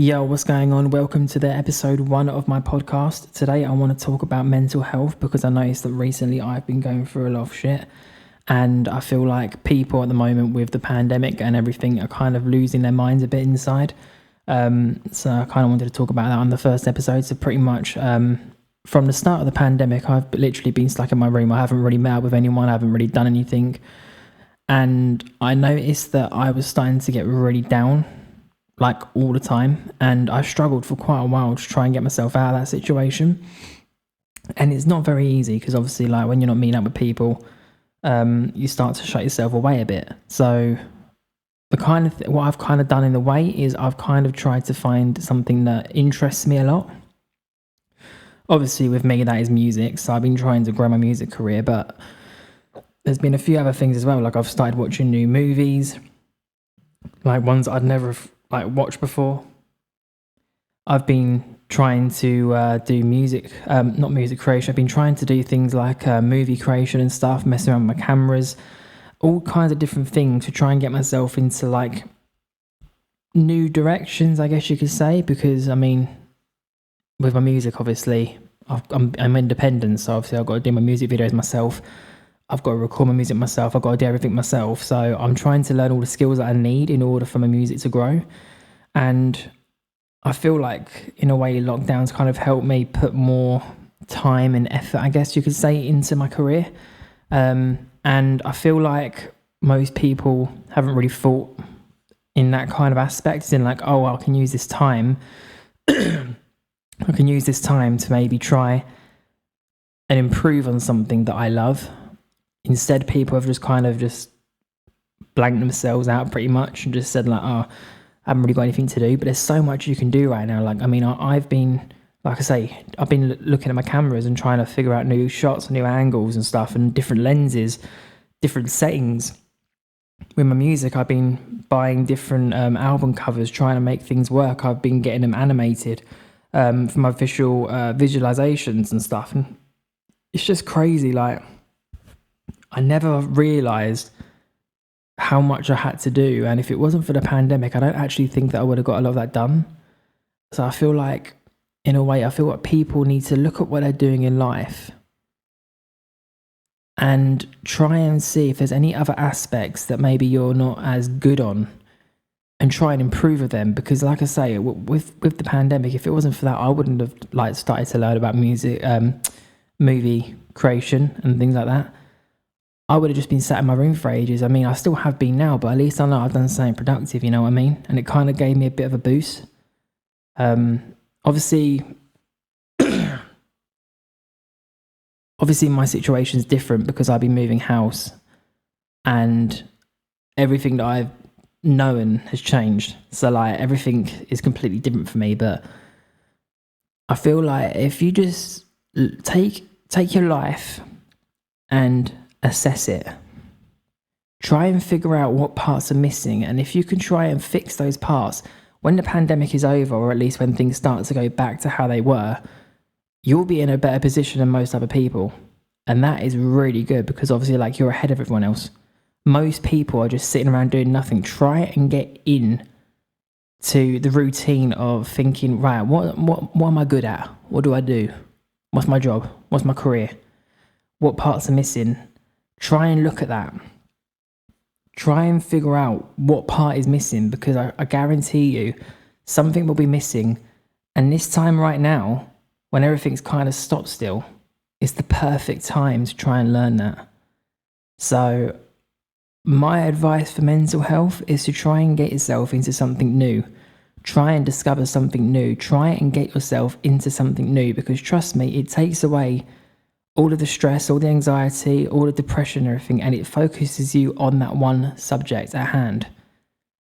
Yo, what's going on? Welcome to the episode 1 of my podcast. Today I want to talk about mental health because I noticed that recently I've been going through a lot of shit, and I feel like people at the moment with the pandemic and everything are kind of losing their minds a bit inside. So I kind of wanted to talk about that on the first episode. So pretty much from the start of the pandemic, I've literally been stuck in my room. I haven't really met up with anyone. I haven't really done anything. And I noticed that I was starting to get really down, like all the time. And I struggled for quite a while to try and get myself out of that situation. And it's not very easy because obviously, like, when you're not meeting up with people, you start to shut yourself away a bit. So the kind of what I've kind of done in a way is I've kind of tried to find something that interests me a lot. Obviously, with me, that is music. So I've been trying to grow my music career, but there's been a few other things as well. Like, I've started watching new movies, like ones I'd never watched before. I've been trying to do music, not music creation. I've been trying to do things like movie creation and stuff, messing around with my cameras, all kinds of different things to try and get myself into like new directions, I guess you could say. Because I mean, with my music, obviously, I'm independent, so obviously I've got to do my music videos myself. I've got to record my music myself. I've got to do everything myself. So I'm trying to learn all the skills that I need in order for my music to grow. And I feel like, in a way, lockdowns kind of helped me put more time and effort, I guess you could say, into my career. And I feel like most people haven't really thought in that kind of aspect. It's in like, oh, I can use this time. I can use this time to maybe try and improve on something that I love. Instead, people have just kind of just blanked themselves out pretty much and just said like, oh, I haven't really got anything to do. But there's so much you can do right now. Like, I mean, I've been, like I say, I've been looking at my cameras and trying to figure out new shots, new angles and stuff, and different lenses, different settings. With my music, I've been buying different album covers, trying to make things work. I've been getting them animated for my visual visualizations and stuff. And it's just crazy. Like, I never realised how much I had to do. And if it wasn't for the pandemic, I don't actually think that I would have got a lot of that done. So I feel like, in a way, I feel like people need to look at what they're doing in life and try and see if there's any other aspects that maybe you're not as good on and try and improve of them. Because like I say, with the pandemic, if it wasn't for that, I wouldn't have like started to learn about music, movie creation and things like that. I would have just been sat in my room for ages. I mean, I still have been now, but at least I know I've done something productive, you know what I mean? And it kind of gave me a bit of a boost. Obviously, my situation's different because I've been moving house and everything that I've known has changed. So like, everything is completely different for me. But I feel like if you just take your life and assess it, try and figure out what parts are missing, and if you can try and fix those parts when the pandemic is over, or at least when things start to go back to how they were, you'll be in a better position than most other people. And that is really good because obviously, like, you're ahead of everyone else. Most people are just sitting around doing nothing. Try and get in to the routine of thinking, right, what am I good at? What do I do? What's my job? What's my career? What parts are missing? Try and look at that. Try and figure out what part is missing, because I guarantee you something will be missing. And this time right now, when everything's kind of stopped still, it's the perfect time to try and learn that. So my advice for mental health is to try and get yourself into something new. Try and discover something new. Try and get yourself into something new, because trust me, it takes away all of the stress, all the anxiety, all the depression and everything, and it focuses you on that one subject at hand.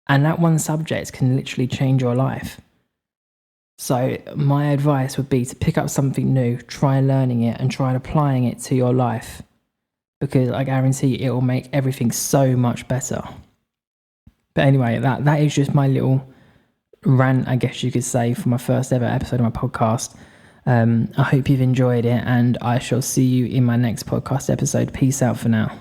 And that one subject can literally change your life. So my advice would be to pick up something new, try learning it and try applying it to your life, because I guarantee it will make everything so much better. But anyway, that is just my little rant, I guess you could say, for my first ever episode of my podcast. I hope you've enjoyed it, and I shall see you in my next podcast episode. Peace out for now.